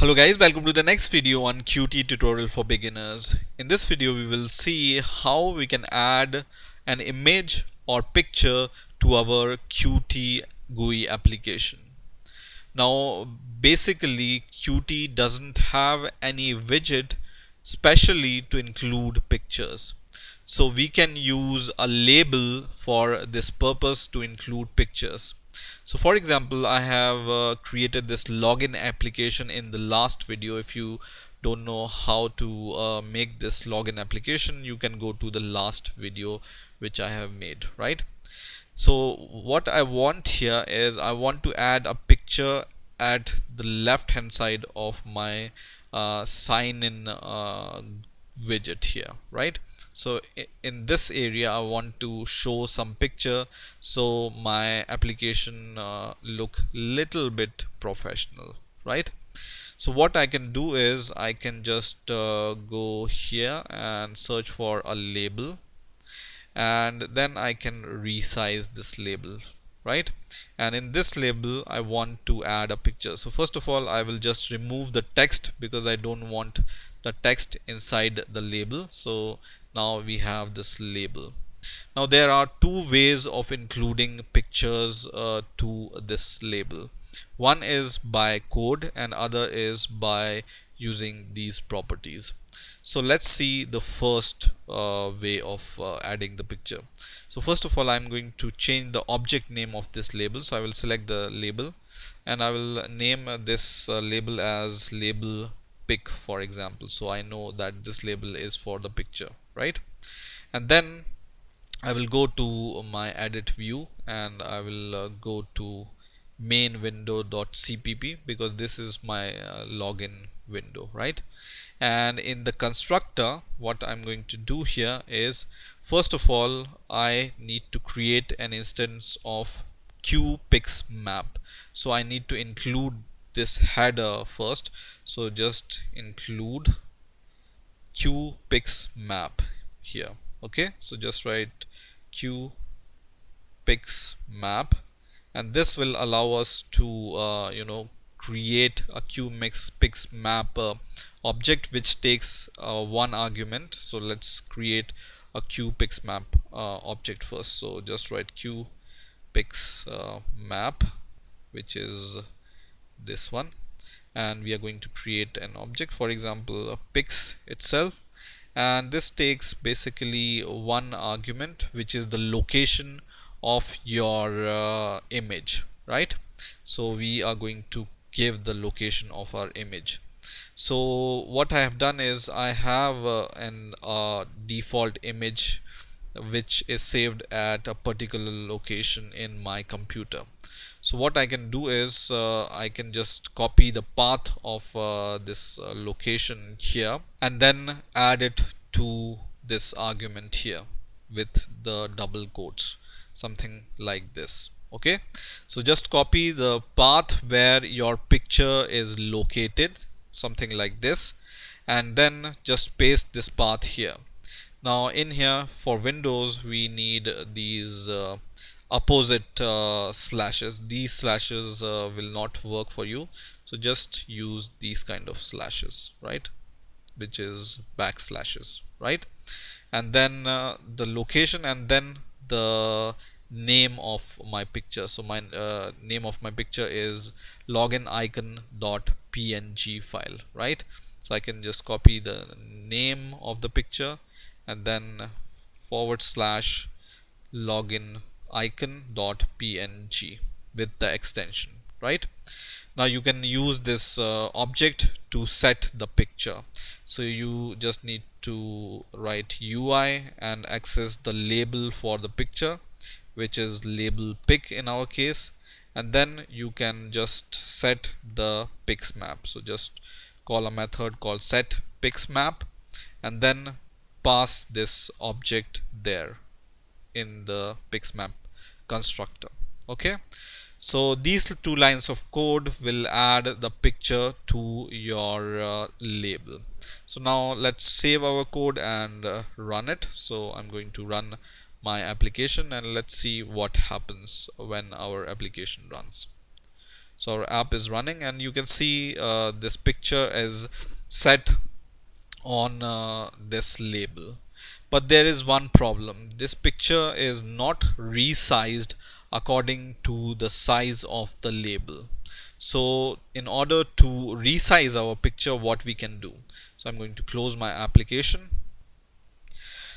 Hello guys, welcome to the next video on Qt tutorial for beginners. In this video we will see how we can add an image or picture to our Qt GUI application. Now basically Qt doesn't have any widget specially to include pictures. So we can use a label for this purpose to include pictures. So for example, I have created this login application in the last video. If you don't know how to make this login application, you can go to the last video which I have made, right? So what I want here is I want to add a picture at the left hand side of my sign in widget here, right? So in this area I want to show some picture so my application look little bit professional, right? So what I can do is I can just go here and search for a label, and then I can resize this label, right? And in this label I want to add a picture. So first of all I will just remove the text because I don't want the text inside the label. So now we have this label. Now there are two ways of including pictures to this label. One is by code and other is by using these properties. So let's see the first way of adding the picture. So first of all I'm going to change the object name of this label. So I will select the label and I will name this label as label pic, for example, so I know that this label is for the picture, right? And then I will go to my edit view and I will go to main window.cpp because this is my login window, right? And in the constructor what I'm going to do here is first of all I need to create an instance of qpixmap. So I need to include this header first, so just include qpixmap here. Okay, so just write qpixmap and this will allow us to create a qpixmap object which takes one argument. So let's create a qpixmap object first. So just write qpixmap, which is this one, and we are going to create an object, for example pix itself, and this takes basically one argument which is the location of your image, right? So we are going to give the location of our image. So what I have done is I have an default image which is saved at a particular location in my computer. So what I can do is I can just copy the path of this location here and then add it to this argument here with the double quotes, something like this. Okay, so just copy the path where your picture is located, something like this, and then just paste this path here. Now in here for Windows we need these opposite slashes. These slashes will not work for you, so just use these kind of slashes, right, which is backslashes, right? And then the location and then the name of my picture. So my name of my picture is loginicon.png file, right? So I can just copy the name of the picture and then /login_icon.png with the extension, right? Now you can use this object to set the picture. So you just need to write UI and access the label for the picture, which is label pic in our case, and then you can just set the pixmap. So just call a method called set pixmap and then pass this object there in the pixmap constructor. Okay, so these two lines of code will add the picture to your label. So now let's save our code and run it. So I'm going to run my application and let's see what happens when our application runs. So our app is running, and you can see this picture is set on this label. But there is one problem. This picture is not resized according to the size of the label. So in order to resize our picture, what we can do? So I'm going to close my application.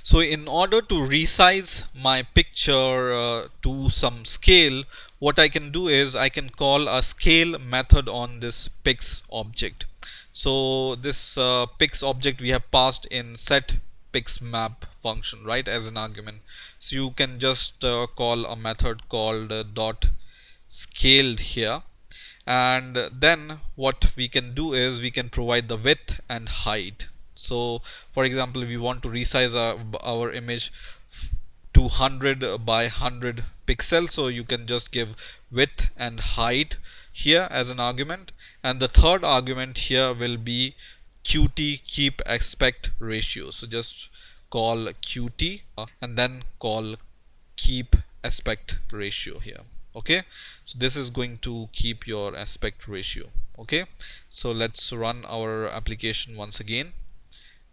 So in order to resize my picture to some scale, what I can do is I can call a scale method on this pix object. So this pix object we have passed in set pixmap function, right, as an argument. So you can just call a method called dot scaled here, and then what we can do is we can provide the width and height. So for example, if we want to resize our image to 100 by 100 pixels, so you can just give width and height here as an argument, and the third argument here will be qt keep aspect ratio. So just call qt and then call keep aspect ratio here. Okay, so this is going to keep your aspect ratio. Okay, so let's run our application once again,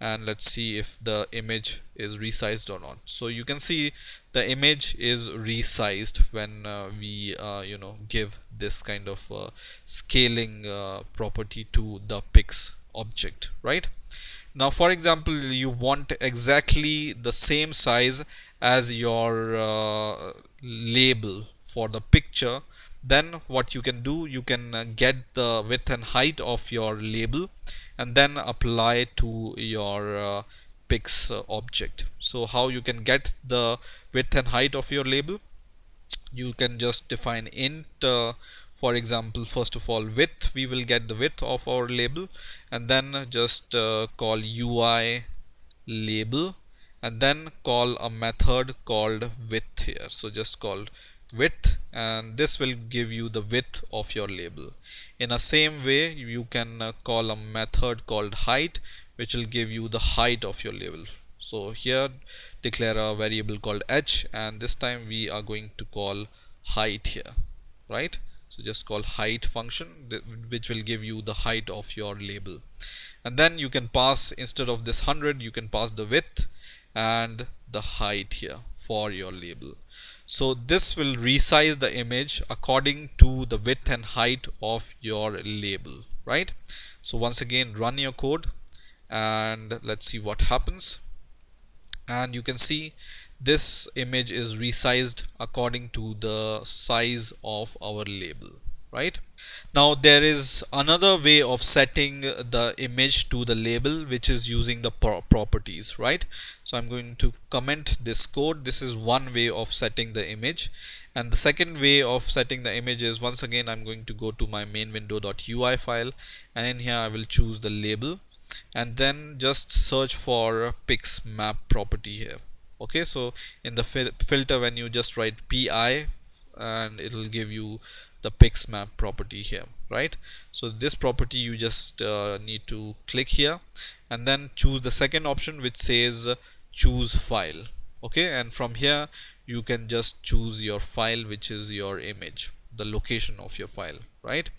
and let's see if the image is resized or not. So you can see the image is resized when we give this kind of scaling property to the pix object, right? Now for example, you want exactly the same size as your label for the picture. Then what you can do, you can get the width and height of your label and then apply to your pix object. So how you can get the width and height of your label? You can just define int for example, first of all width, we will get the width of our label, and then just call UI label and then call a method called width here. So just call width, and this will give you the width of your label. In a same way, you can call a method called height, which will give you the height of your label. So here declare a variable called h, and this time we are going to call height here, right? So just call height function, which will give you the height of your label. And then you can pass, instead of this 100, you can pass the width and the height here for your label. So this will resize the image according to the width and height of your label, right? So once again, run your code and let's see what happens. And you can see this image is resized according to the size of our label, right? Now there is another way of setting the image to the label, which is using the properties, right? So I'm going to comment this code. This is one way of setting the image, and the second way of setting the image is, once again, I'm going to go to my main window.ui file, and in here I will choose the label and then just search for pixmap property here. Okay, so in the filter, when you just write pi, and it will give you the pixmap property here, right? So this property you just need to click here and then choose the second option, which says choose file. Okay, and from here you can just choose your file, which is your image, the location of your file, right?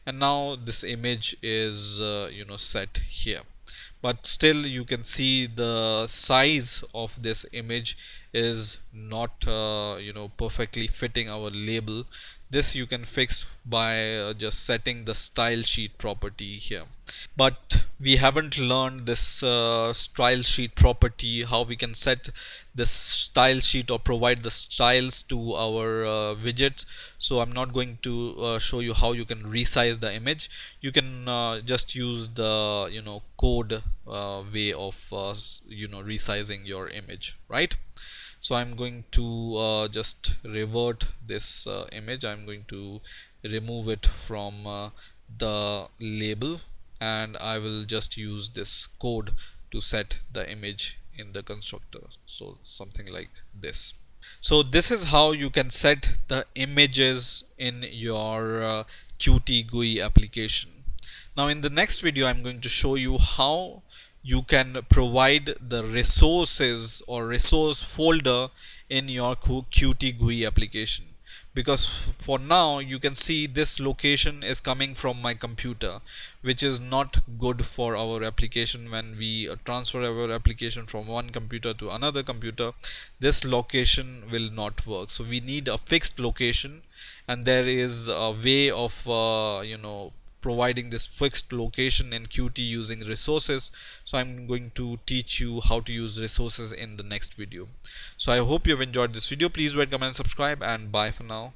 And now this image is set here, but still you can see the size of this image is not perfectly fitting our label. This you can fix by just setting the style sheet property here. But we haven't learned this style sheet property, how we can set this style sheet or provide the styles to our widgets. So I'm not going to show you how you can resize the image. You can just use the code way of resizing your image, right? So I'm going to just revert this image. I'm going to remove it from the label, and I will just use this code to set the image in the constructor. So something like this. So this is how you can set the images in your Qt GUI application. Now in the next video, I'm going to show you how you can provide the resources or resource folder in your Qt GUI application. because for now you can see this location is coming from my computer, which is not good for our application. When we transfer our application from one computer to another computer, this location will not work. So we need a fixed location, and there is a way of providing this fixed location in Qt using resources. So I'm going to teach you how to use resources in the next video. So I hope you've enjoyed this video. Please rate, comment, subscribe, and bye for now.